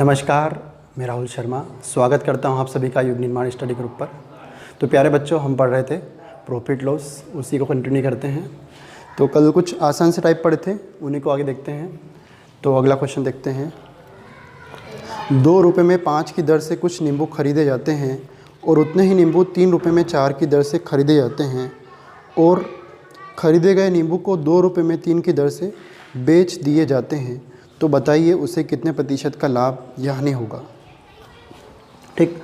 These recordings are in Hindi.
नमस्कार, मैं राहुल शर्मा स्वागत करता हूं आप सभी का युग निर्माण स्टडी ग्रुप पर। तो प्यारे बच्चों, हम पढ़ रहे थे प्रॉफिट लॉस, उसी को कंटिन्यू करते हैं। तो कल कुछ आसान से टाइप पढ़े थे, उन्हीं को आगे देखते हैं। तो अगला क्वेश्चन देखते हैं। 2 रुपये में 5 की दर से कुछ नींबू खरीदे जाते हैं और उतने ही नींबू 3 रुपये में 4 की दर से खरीदे जाते हैं और खरीदे गए नींबू को 2 रुपये में 3 की दर से बेच दिए जाते हैं। तो बताइए उसे कितने प्रतिशत का लाभ या हानि होगा। ठीक,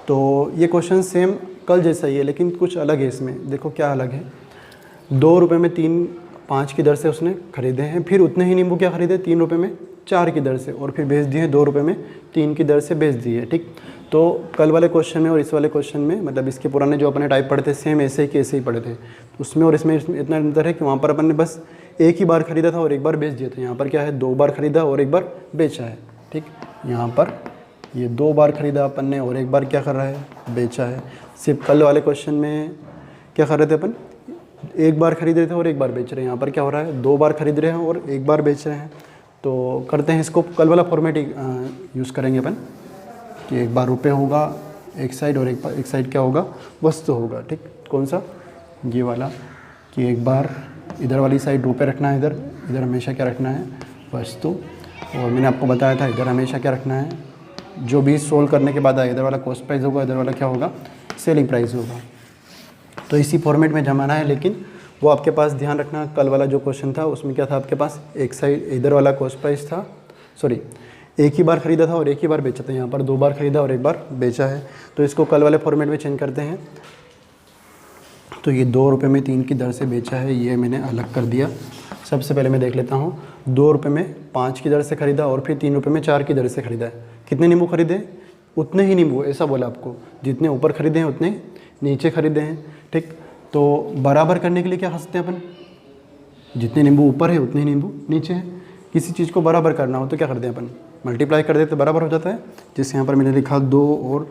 तो ये क्वेश्चन सेम कल जैसा ही है, लेकिन कुछ अलग है इसमें। देखो क्या अलग है। 2 रुपये में 5 की दर से उसने खरीदे हैं, फिर उतने ही नींबू क्या खरीदे 3 रुपये में 4 की दर से, और फिर बेच दिए 2 रुपये में 3 की दर से बेच दिए। ठीक, तो कल वाले क्वेश्चन में और इस वाले क्वेश्चन में, मतलब इसके पुराने जो अपने टाइप पढ़े थे सेम ऐसे ही कैसे ही पढ़े थे, उसमें और इसमें इतना अंतर है कि वहाँ पर अपन ने बस एक ही बार खरीदा था और एक बार बेच दिया था। यहाँ पर क्या है, 2 बार खरीदा और एक बार बेचा है। ठीक, यहाँ पर ये 2 बार खरीदा अपन ने और एक बार क्या कर रहा है, बेचा है। सिर्फ कल वाले क्वेश्चन में क्या कर रहे थे अपन, एक बार खरीद रहे थे और एक बार बेच रहे हैं। यहाँ पर क्या हो रहा है, 2 बार खरीद रहे हैं और एक बार बेच रहे हैं। तो करते हैं इसको, कल वाला फॉर्मेट यूज़ करेंगे अपन कि एक बार रुपये होगा एक साइड और एक साइड क्या होगा, वस्तु होगा। ठीक, कौन सा, ये वाला, कि एक बार इधर वाली साइड रुपये रखना है, इधर हमेशा क्या रखना है, वस्तु। और मैंने आपको बताया था इधर हमेशा क्या रखना है, जो भी सोल्व करने के बाद आए, इधर वाला कॉस्ट प्राइस होगा, इधर वाला क्या होगा, सेलिंग प्राइस होगा। तो इसी फॉर्मेट में जमाना है, लेकिन वो आपके पास ध्यान रखना, कल वाला जो क्वेश्चन था उसमें क्या था आपके पास, एक साइड इधर वाला कॉस्ट प्राइस था, सॉरी एक ही बार खरीदा था और एक ही बार बेचा था। यहाँ पर 2 बार खरीदा और एक बार बेचा है। तो इसको कल वाले फॉर्मेट में चेंज करते हैं। तो ये 2 रुपये में 3 की दर से बेचा है, ये मैंने अलग कर दिया। सबसे पहले मैं देख लेता हूँ, 2 रुपये में 5 की दर से खरीदा और फिर 3 रुपये में 4 की दर से खरीदा है। कितने नींबू खरीदे, उतने ही नींबू, ऐसा बोला आपको, जितने ऊपर खरीदे हैं उतने नीचे खरीदे हैं। ठीक, तो बराबर करने के लिए क्या कर सकते हैं अपन, जितने नींबू ऊपर है उतने ही नींबू नीचे हैं। किसी चीज़ को बराबर करना हो तो क्या करते हैं अपन, मल्टीप्लाई कर देते, बराबर हो जाता है। जैसे यहाँ पर मैंने लिखा 2 और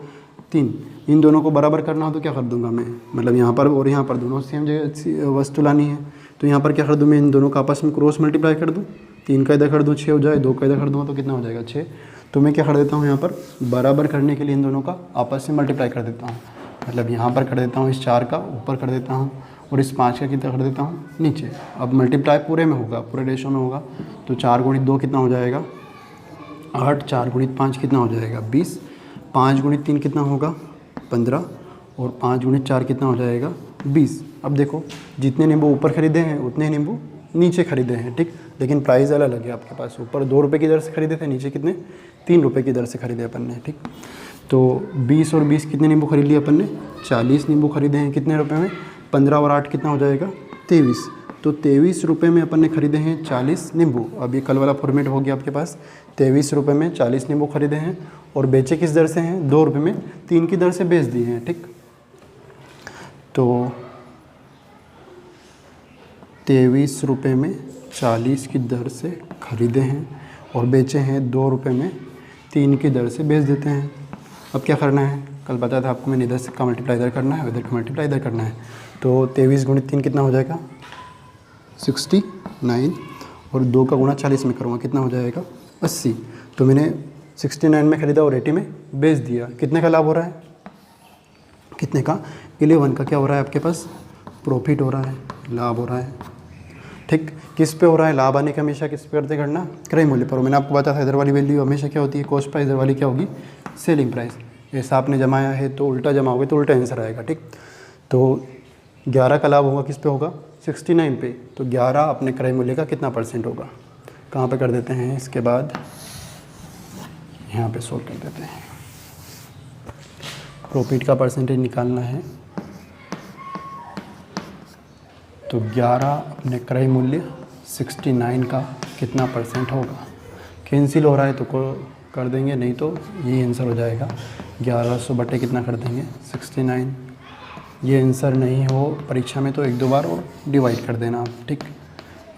3, इन दोनों को बराबर करना हो तो क्या कर दूंगा मैं, मतलब यहाँ पर और यहाँ पर दोनों सेम जगह वस्तु लानी है, तो यहाँ पर क्या कर दूँ मैं, इन दोनों का आपस में क्रॉस मल्टीप्लाई कर दूँ। 3 का इधर कर दूँ 6 हो जाए, 2 का इधर कर दूँगा तो कितना हो जाएगा 6। तो मैं क्या कर देता हूँ, यहाँ पर बराबर करने के लिए इन दोनों का आपस में मल्टीप्लाई कर देता हूँ। मतलब यहाँ पर कर देता हूँ इस 4 का ऊपर कर देता हूँ और इस 5 का कितना कर देता हूँ नीचे। अब मल्टीप्लाई पूरे में होगा, पूरे रेशो में होगा। तो 4 गुणित 2 कितना हो जाएगा 8, 4 गुणित 5 कितना हो जाएगा 20, 5 गुणित 3 कितना होगा 15 और 5 गुणित 4 कितना हो जाएगा 20। अब देखो, जितने नींबू ऊपर खरीदे हैं उतने ही नींबू नीचे खरीदे हैं। ठीक, लेकिन प्राइस अलग अलग है आपके पास। ऊपर 2 रुपये की दर से खरीदे थे, नीचे कितने 3 रुपये की दर से खरीदे अपन ने। ठीक, तो 20 और 20 कितने नींबू खरीद लिए अपन ने, 40 नींबू खरीदे हैं। कितने रुपए में, 15 और 8 कितना हो जाएगा 23। तो 23 रुपये में अपन ने खरीदे हैं 40 नींबू। अब ये कल वाला फॉर्मेट हो गया आपके पास, 23 रुपये में 40 नींबू खरीदे हैं और बेचे किस दर से हैं, 2 रुपये में 3 की दर से बेच दिए हैं। ठीक, तो 23 रुपये में 40 की दर से खरीदे हैं और बेचे हैं 2 रुपये में 3 की दर से बेच देते हैं। अब क्या करना है, कल बताया था आपको मैंने, इधर से का मल्टीप्लाई इधर करना है, इधर का मल्टीप्लाई इधर करना है। तो 23 गुणित 3 कितना हो जाएगा 69 और 2 का गुणा 40 में करूँगा, कितना हो जाएगा 80। तो मैंने 69 में ख़रीदा और 80 में बेच दिया। कितने का लाभ हो रहा है, कितने का 11 का क्या हो रहा है आपके पास, प्रॉफिट हो रहा है, लाभ हो रहा है। ठीक, किस पे हो रहा है, लाभ आने का हमेशा किस पे करते करना, क्रय मूल्य पर। मैंने आपको बताया था इधर वाली वैल्यू हमेशा क्या होती है, कॉस्ट प्राइस, इधर वाली क्या होगी, सेलिंग प्राइस। ऐसा आपने जमाया है तो उल्टा जमाओगे तो उल्टा आंसर आएगा। ठीक, तो 11 का लाभ होगा किस पे होगा 69 पे। तो 11 अपने क्रय मूल्य का कितना % होगा, कहाँ पे कर देते हैं, इसके बाद यहाँ पे सोल्व कर देते हैं। प्रॉफिट का परसेंटेज निकालना है, तो 11 अपने क्रय मूल्य 69 का कितना % होगा। कैंसिल हो रहा है तो कर देंगे, नहीं तो ये आंसर हो जाएगा 1100 बटे कितना कर देंगे 69। ये आंसर नहीं हो परीक्षा में तो 1-2 बार और डिवाइड कर देना आप। ठीक,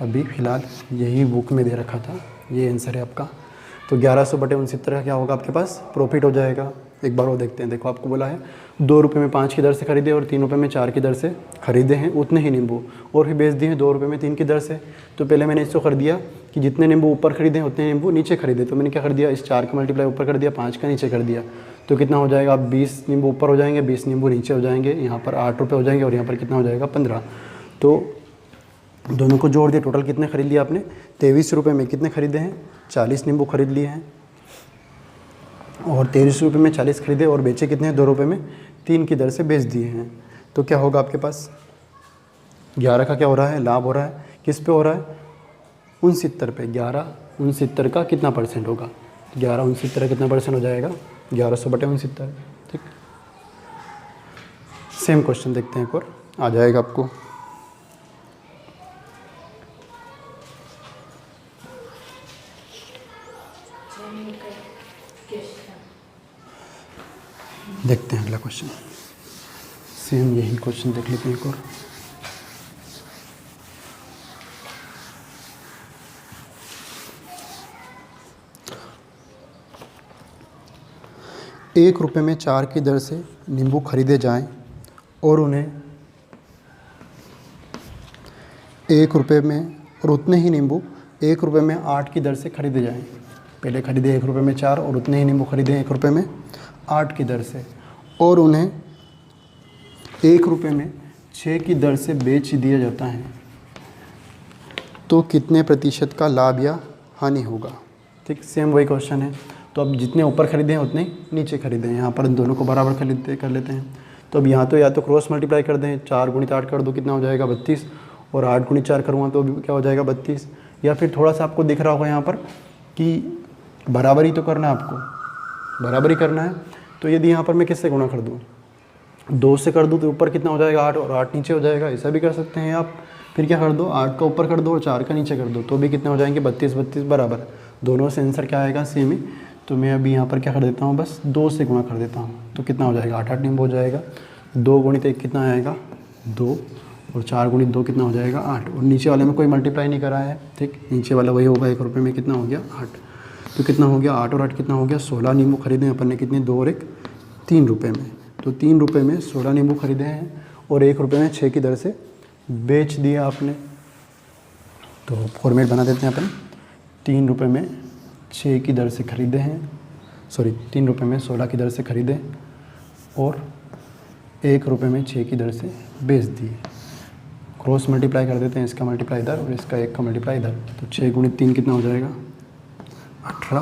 अभी फ़िलहाल यही बुक में दे रखा था, ये आंसर है आपका। तो 1100 बटे 69 क्या होगा आपके पास, प्रॉफिट हो जाएगा। एक बार वो देखते हैं। देखो आपको बोला है 2 रुपये में 5 की दर से खरीदे और 3 रुपये में 4 की दर से खरीदे हैं उतने ही नींबू, और फिर बेच दिए हैं 2 रुपये में 3 की दर से। तो पहले मैंने इसको कर दिया कि जितने नींबू ऊपर खरीदे हैं उतने नींबू नीचे खरीदे। तो मैंने क्या कर दिया, इस 4 का मल्टीप्लाई ऊपर कर दिया, 5 का नीचे कर दिया। तो कितना हो जाएगा, 20 नींबू ऊपर हो जाएंगे, 20 नींबू नीचे हो जाएंगे। यहाँ पर 8 रुपये हो जाएंगे और यहाँ पर कितना हो जाएगा 15। तो दोनों को जोड़ दिया, टोटल कितने खरीद लिया आपने, 23 रुपये में कितने खरीदे हैं, 40 नींबू खरीद लिए हैं। और 23 रुपये में 40 खरीदे और बेचे कितने हैं, 2 रुपये में 3 की दर से बेच दिए हैं। तो क्या होगा आपके पास, 11 का क्या हो रहा है, लाभ हो रहा है। किस पे हो रहा है, 69 पे। 11 69 का कितना परसेंट होगा, 11 69 का कितना परसेंट हो जाएगा, 1100/69। ठीक, सेम क्वेश्चन देखते हैं एक और, आ जाएगा आपको। देखते हैं अगला क्वेश्चन, सेम यही क्वेश्चन देख लेते हैं एक और। ₹1 में 4 की दर से नींबू खरीदे जाएं और उन्हें ₹1 में, और उतने ही नींबू ₹1 में 8 की दर से खरीदे जाएं। पहले खरीदे ₹1 में 4 और उतने ही नींबू खरीदे ₹1 में 8 की दर से, और उन्हें ₹1 में 6 की दर से बेच दिया जाता है। तो कितने प्रतिशत का लाभ या हानि होगा। ठीक, सेम वही क्वेश्चन है। तो अब जितने ऊपर खरीदे हैं उतने नीचे खरीदे हैं। यहाँ पर इन दोनों को बराबर खरीदते कर लेते हैं। तो अब यहाँ तो या तो क्रॉस मल्टीप्लाई कर दें, 4 × 8 कर दो, कितना हो जाएगा 32, और 8 × 4 करूँगा तो भी क्या हो जाएगा 32। या फिर थोड़ा सा आपको दिख रहा होगा यहाँ पर कि बराबरी तो करना है, आपको बराबरी करना है। तो यदि यहाँ पर मैं किससे गुणा कर दूँ, 2 से कर दूँ तो ऊपर कितना हो जाएगा 8 और 8 नीचे हो जाएगा, ऐसा भी कर सकते हैं आप। फिर क्या कर दो, 8 का ऊपर कर दो और 4 का नीचे कर दो, तो भी कितने हो जाएंगे 32 32 बराबर। दोनों से आंसर क्या आएगा, सेम ही। तो मैं अभी यहाँ पर क्या कर देता हूँ, बस 2 से गुणा कर देता हूँ। तो कितना हो जाएगा 8 8 नींबू हो जाएगा। 2 × 1 कितना आएगा 2, और 4 × 2 कितना हो जाएगा 8। और नीचे वाले में कोई मल्टीप्लाई नहीं करा है। ठीक, नीचे वाला वही होगा, ₹1 में कितना हो गया 8। तो कितना हो गया 8 और 8 कितना हो गया 16 नींबू खरीदे हैं अपन ने, कितने 2 और 1 ₹3 में। तो ₹3 में 16 नींबू खरीदे हैं और ₹1 में 6 की दर से बेच दिया आपने। तो फॉर्मेट बना देते हैं अपन, ₹3 में 6 की दर से खरीदे हैं, सॉरी ₹3 में 16 की दर से खरीदे और ₹1 में 6 की दर से बेच दिए। क्रॉस मल्टीप्लाई कर देते हैं, इसका मल्टीप्लाई इधर और इसका 1 का मल्टीप्लाई इधर। तो 6 × 3 कितना हो जाएगा 18,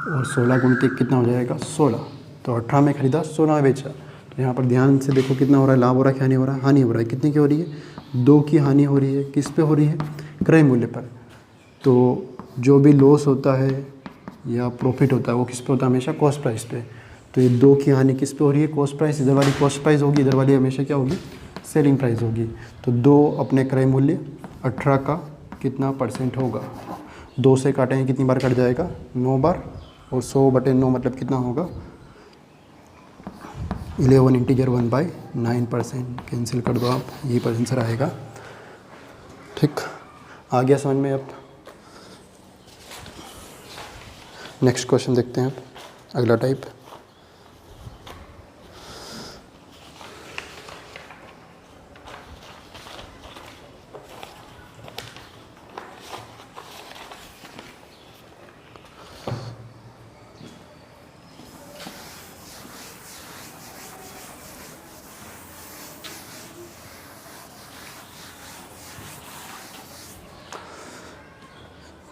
और 16 × 1 कितना हो जाएगा 16। तो 18 में खरीदा, 16 में बेचा। तो यहाँ पर ध्यान से देखो कितना हो रहा है, लाभ हो रहा है क्या, हानि हो रहा है, हानि हो रहा है। कितनी की हो रही है, 2 की हानि हो रही है। किस पे हो रही है, क्रय मूल्य पर। तो जो भी लॉस होता है या प्रॉफिट होता है वो किस पे होता है, हमेशा कॉस्ट प्राइस पे। तो ये 2 की हानि किस पे हो रही है, कॉस्ट प्राइस। इधर वाली कॉस्ट प्राइस होगी, इधर वाली हमेशा क्या होगी, सेलिंग प्राइस होगी। तो 2 अपने क्रय मूल्य, 18 का कितना परसेंट होगा। 2 से काटेंगे कितनी बार कट जाएगा, 9 बार, और 100/9 मतलब कितना होगा 11 इंटीजर 1/9%। कैंसिल कर दो आप, यही पर आंसर आएगा। ठीक, आ गया समझ में। अब नेक्स्ट क्वेश्चन देखते हैं, अब अगला टाइप।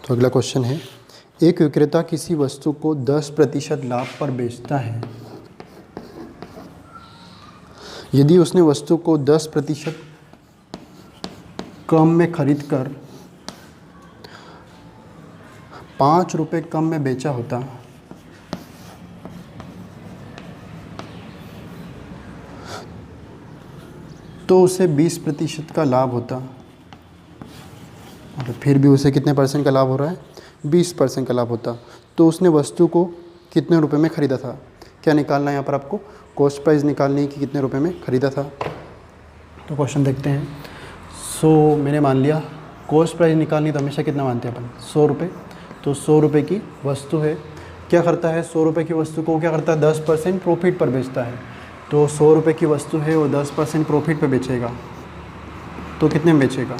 तो अगला क्वेश्चन है, एक विक्रेता किसी वस्तु को 10% लाभ पर बेचता है। यदि उसने वस्तु को 10% कम में खरीद कर ₹5 कम में बेचा होता तो उसे 20% का लाभ होता। और फिर भी उसे कितने % का लाभ हो रहा है, 20% का लाभ होता। तो उसने वस्तु को कितने रुपए में ख़रीदा था। क्या निकालना है यहाँ पर आपको, कॉस्ट प्राइस निकालनी है कि कितने रुपए में ख़रीदा था। तो क्वेश्चन देखते हैं। मैंने मान लिया कॉस्ट प्राइस निकालनी, तो हमेशा कितना मानते हैं अपन, ₹100। तो ₹100 की वस्तु है, क्या करता है, 100 रुपये की वस्तु को क्या करता है, 10% प्रॉफिट पर बेचता है। तो 100 रुपये की वस्तु है वो 10% प्रॉफिट पर बेचेगा, तो कितने में बेचेगा,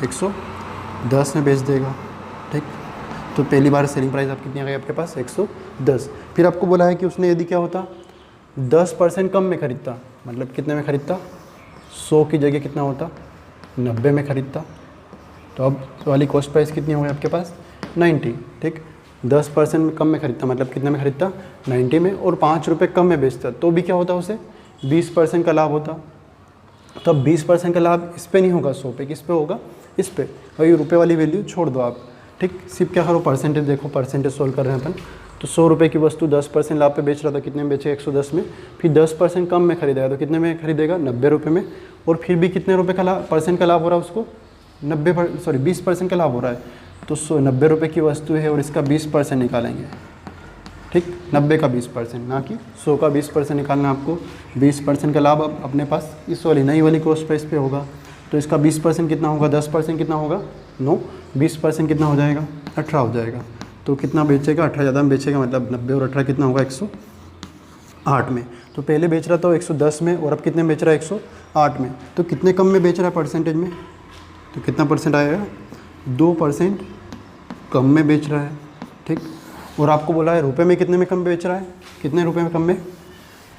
110 में बेच देगा। ठीक, तो पहली बार सेलिंग प्राइस आप कितनी आ गई आपके पास, 110। फिर आपको बोला है कि उसने यदि क्या होता 10% कम में खरीदता, मतलब कितने में खरीदता, 100 की जगह कितना होता, 90 में खरीदता। तो अब वाली कॉस्ट प्राइस कितनी होगी आपके पास, 90। ठीक, 10% कम में खरीदता, मतलब कितने में खरीदता, 90 में, और 5 रुपये कम में बेचता, तो भी क्या होता उसे 20% का लाभ होता। तो अब 20% का लाभ इस पे नहीं होगा 100 पे, किस पे होगा, इस पे। और ये रुपये वाली वैल्यू छोड़ दो आप। ठीक, सिर्फ क्या करो, परसेंटेज देखो, परसेंटेज सोल्व कर रहे हैं अपन। तो 100 रुपये की वस्तु 10% लाभ पे बेच रहा था, कितने में बेचेगा, 110 में। फिर 10% कम में खरीदेगा, तो कितने में खरीदेगा, 90 रुपये में। और फिर भी कितने रुपये का परसेंट का लाभ हो रहा है उसको, 20% का लाभ हो रहा है। तो 90 रुपये की वस्तु है और इसका 20% निकालेंगे। ठीक, 90 का 20%, ना कि 100 का 20% निकालना आपको। 20% का लाभ अब अपने पास इस वाली नई वाली कॉस्ट प्राइस पे होगा। तो इसका 20% कितना होगा, 10% कितना होगा, 9, 20% कितना हो जाएगा, 18 हो जाएगा। तो कितना बेचेगा, 18 ज़्यादा में बेचेगा, मतलब 90 और 18 कितना होगा, 108 में। तो पहले बेच रहा था 110 में, और अब कितने में बेच रहा है, 108 में। तो कितने कम में बेच रहा है परसेंटेज में, तो कितना परसेंट आएगा, 2% कम में बेच रहा है। ठीक, और आपको बोला है रुपए में कितने में कम बेच रहा है, कितने रुपए में कम में,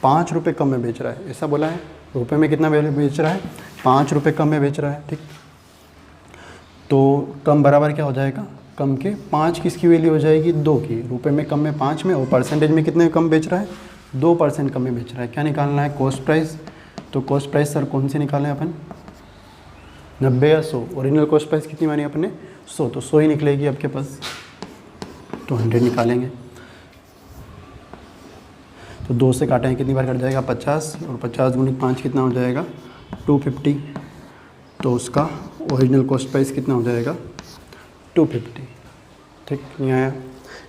5 रुपये कम में बेच रहा है, ऐसा बोला है। रुपए में कितना बेच रहा है, 5 रुपये कम में बेच रहा है। ठीक, तो कम बराबर क्या हो जाएगा, कम के 5 किसकी वैल्यू हो जाएगी, 2 की। रुपए में कम में 5 में, और परसेंटेज में कितने कम बेच रहा है, 2% कम में बेच रहा है। क्या निकालना है, कॉस्ट प्राइस। तो कॉस्ट प्राइस सर कौन सी निकालें अपन, 90 या 100। ओरिजिनल कॉस्ट प्राइस कितनी मानी अपने, 100, तो 100 ही निकलेगी आपके पास। तो 100 निकालेंगे, तो 2 से काटेंगे, कितनी बार कट जाएगा, 50, और 50 गुणित 5 कितना हो जाएगा, 250। तो उसका ओरिजिनल कॉस्ट प्राइस कितना हो जाएगा, 250। ठीक, यहाँ आया।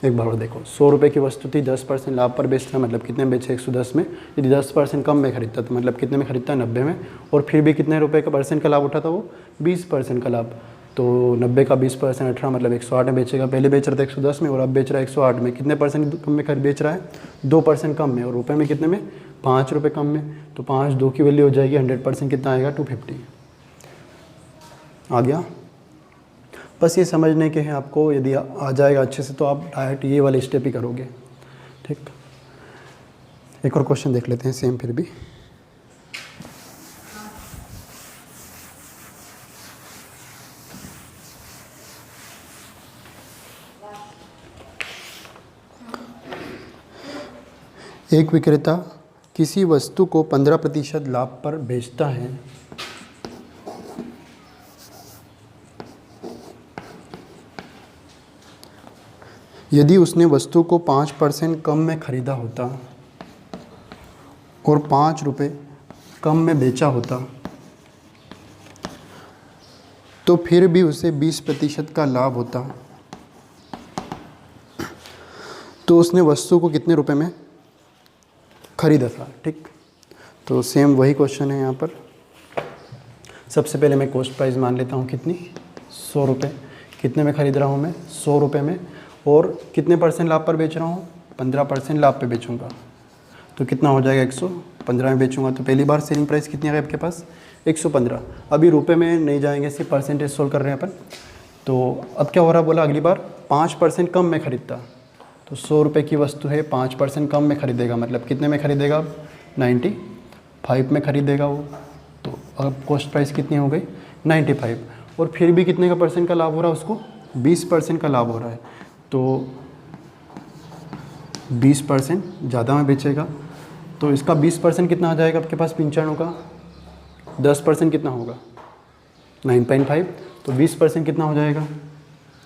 एक बार और देखो, 100 रुपये की वस्तु थी, 10% लाभ पर बेचता है, मतलब कितने में बेचे, 110 में। यदि 10% कम में खरीदता तो मतलब कितने में खरीदता है, 90 में। और फिर भी कितने रुपए का परसेंट का लाभ उठाता वो, 20% का लाभ। तो 90 का 20%, 18, मतलब 108 में बेचेगा। पहले बेच रहा था 110 में, और अब बेच रहा है 108 में। कितने परसेंट कम में बेच रहा है, 2% कम में, और रुपये में कितने में, 5 रुपये कम में। तो 5, 2 की वैल्यू हो जाएगी, 100% कितना आएगा, 250 आ गया। बस ये समझने के हैं आपको, यदि आ जाएगा अच्छे से तो आप डायरेक्ट ये वाले स्टेप ही करोगे। ठीक, एक और क्वेश्चन देख लेते हैं सेम फिर भी। एक विक्रेता किसी वस्तु को 15% लाभ पर बेचता है। यदि उसने वस्तु को 5% कम में खरीदा होता और 5 रुपये कम में बेचा होता, तो फिर भी उसे 20% का लाभ होता, तो उसने वस्तु को कितने रुपए में खरीदा था। ठीक, तो सेम वही क्वेश्चन है यहाँ पर। सबसे पहले मैं कॉस्ट प्राइस मान लेता हूँ कितनी, 100 रुपये। कितने में खरीद रहा हूँ मैं, 100 रुपये में, और कितने परसेंट लाभ पर बेच रहा हूँ, 15% लाभ पे बेचूंगा। तो कितना हो जाएगा, 115 में बेचूंगा। तो पहली बार सेलिंग प्राइस कितनी आ गई आपके पास, 115। अभी रुपए में नहीं जाएंगे, सिर्फ परसेंटेज सोल्व कर रहे हैं अपन। तो अब क्या हो रहा, बोला अगली बार 5% कम में खरीदता। तो 100 रुपये की वस्तु है, 5% कम में खरीदेगा, मतलब कितने में खरीदेगा, 95 में खरीदेगा वो। तो अब कॉस्ट प्राइस कितनी हो गई, 95। और फिर भी कितने का परसेंट का लाभ हो रहा है उसको, 20% का लाभ हो रहा है। तो 20% ज़्यादा में बेचेगा। तो इसका 20% कितना आ जाएगा आपके पास, 95 का 10% कितना होगा, 9.5। तो 20% कितना हो जाएगा,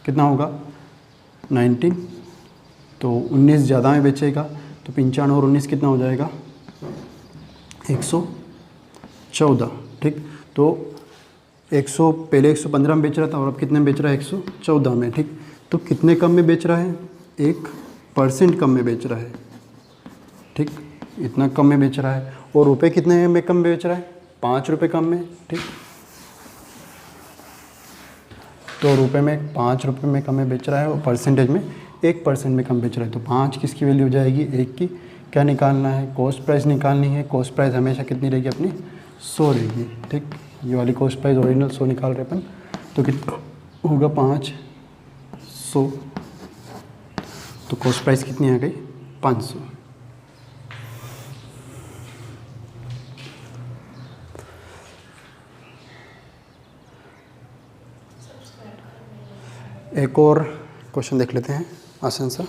कितना होगा, 19। तो 19 ज़्यादा में बेचेगा। तो 95 और 19 कितना हो जाएगा, 114। ठीक, तो 100 पहले 115 में बेच रहा था, और अब कितने में बेच रहा है, 114 में। ठीक, तो कितने कम में बेच रहा है, 1% कम में बेच रहा है। ठीक, इतना कम में बेच रहा है। और रुपए कितने में कम में बेच रहा है, 5 रुपये कम में। ठीक, तो रुपए में 5 रुपये में कम में बेच रहा है, और परसेंटेज में 1% में कम बेच रहा है, तो 5 किसकी वैल्यू हो जाएगी, 1 की। क्या निकालना है, कॉस्ट प्राइस निकालनी है। कॉस्ट प्राइस हमेशा कितनी रहेगी अपनी, 100 रहेगी, ठीक। ये वाली कॉस्ट प्राइस ओरिजिनल 100 निकाल रहे अपन, तो कितना होगा 500, तो कॉस्ट प्राइस कितनी आ गई, 500। एक और क्वेश्चन देख लेते हैं आसान सा।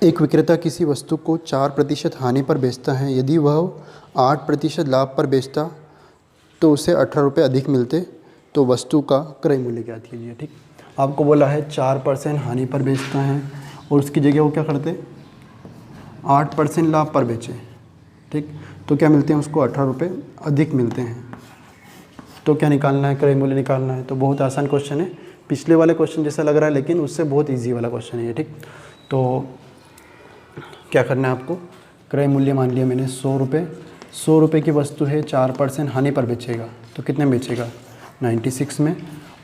एक विक्रेता किसी वस्तु को 4% हानि पर बेचता है। यदि वह 8% लाभ पर बेचता तो उसे 18 रुपये अधिक मिलते, तो वस्तु का क्रय मूल्य ज्ञात कीजिए, ठीक। आपको बोला है 4% हानि पर बेचता है और उसकी जगह वो क्या करते, 8% लाभ पर बेचे, ठीक। तो क्या मिलते हैं उसको, 18 रुपये अधिक मिलते हैं। तो क्या निकालना है, क्रय मूल्य निकालना है। तो बहुत आसान क्वेश्चन है, पिछले वाले क्वेश्चन जैसा लग रहा है लेकिन उससे बहुत ईजी वाला क्वेश्चन है ये, ठीक। तो क्या करना है आपको, क्रय मूल्य मान लिया मैंने 100 रुपये। 100 रुपये की वस्तु है, 4% हानि पर बेचेगा, तो कितने में बेचेगा, 96 में।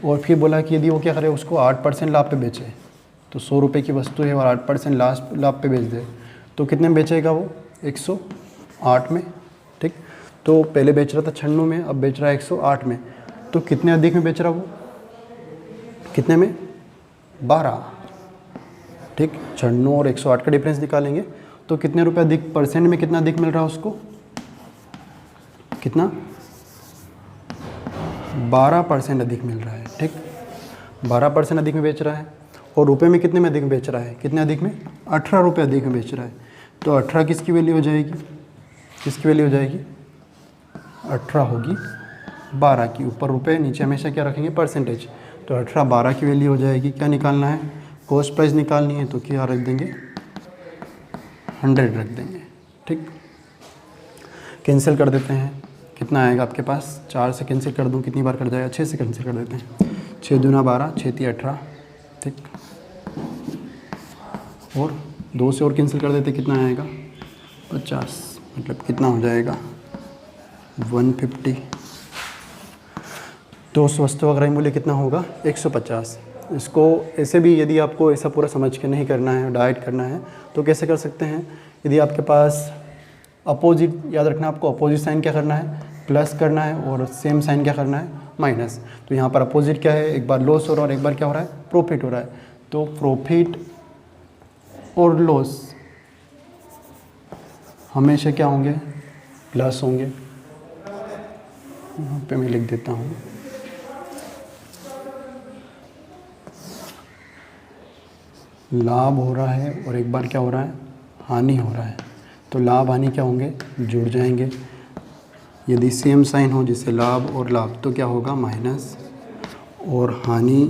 और फिर बोला कि यदि वो क्या करे, उसको 8% लाभ पे बेचे, तो 100 रुपये की वस्तु है और 8% लाभ पे बेच दे, तो कितने में बेचेगा वो, 108 में, ठीक। तो पहले बेच रहा था 96 में, अब बेच रहा है 108 में, तो कितने अधिक में बेच रहा वो, कितने में, 12, ठीक। 96 और 108 का डिफरेंस निकालेंगे तो कितने रुपए अधिक, परसेंट में कितना अधिक मिल रहा है उसको, कितना, 12% अधिक मिल रहा है, ठीक। 12% अधिक में बेच रहा है और रुपए में कितने में अधिक बेच रहा है, कितने अधिक में, 18 रुपये अधिक में बेच रहा है। तो 18 किसकी वैल्यू हो जाएगी, किसकी वैल्यू हो जाएगी, 18 होगी 12 की, ऊपर रुपए नीचे हमेशा क्या रखेंगे, परसेंटेज। तो 18 12 की वैल्यू हो जाएगी। क्या निकालना है, कॉस्ट प्राइस निकालनी है, तो क्या रख देंगे, 100 रख देंगे, ठीक। कैंसिल कर देते हैं, कितना आएगा आपके पास, 4 से कैंसिल कर दूं, कितनी बार कर जाएगा, 6 से कैंसिल कर देते हैं, 6 दूना 12, 6 3 18, ठीक। और 2 से और कैंसिल कर देते, कितना आएगा, 50, मतलब कितना हो जाएगा, 150। तो उस वस्तु का क्रय मूल्य कितना होगा, 150। इसको ऐसे भी, यदि आपको ऐसा पूरा समझ के नहीं करना है, डाइट करना है, तो कैसे कर सकते हैं, यदि आपके पास अपोजिट, याद रखना आपको अपोजिट साइन क्या करना है, प्लस करना है, और सेम साइन क्या करना है, माइनस। तो यहाँ पर अपोजिट क्या है, एक बार लॉस हो रहा है और एक बार क्या हो रहा है, प्रॉफिट हो रहा है। तो प्रॉफिट और लॉस हमेशा क्या होंगे, प्लस होंगे। यहाँ पे मैं लिख देता हूँ, लाभ हो रहा है और एक बार क्या हो रहा है, हानि हो रहा है। तो लाभ हानि क्या होंगे, जुड़ जाएंगे। यदि सेम साइन हो, जैसे लाभ और लाभ, तो क्या होगा, माइनस, और हानि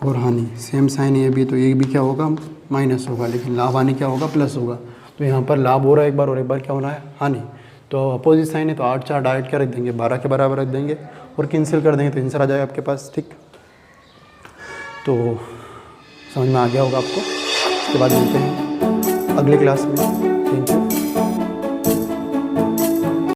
और हानि सेम साइन ये भी, तो ये भी क्या होगा, माइनस होगा, लेकिन लाभ हानि क्या होगा, प्लस होगा। तो यहाँ पर लाभ हो रहा है एक बार और एक बार क्या हो रहा है, हानि। तो अपोजिट साइन है, तो 8 4 डाइट क्या रख देंगे, 12 के बराबर रख देंगे और कैंसिल कर देंगे, तो आंसर आ जाएगा आपके पास, ठीक। तो समझ में आ गया होगा आपको। इसके बाद मिलते हैं अगले क्लास में। Thank you.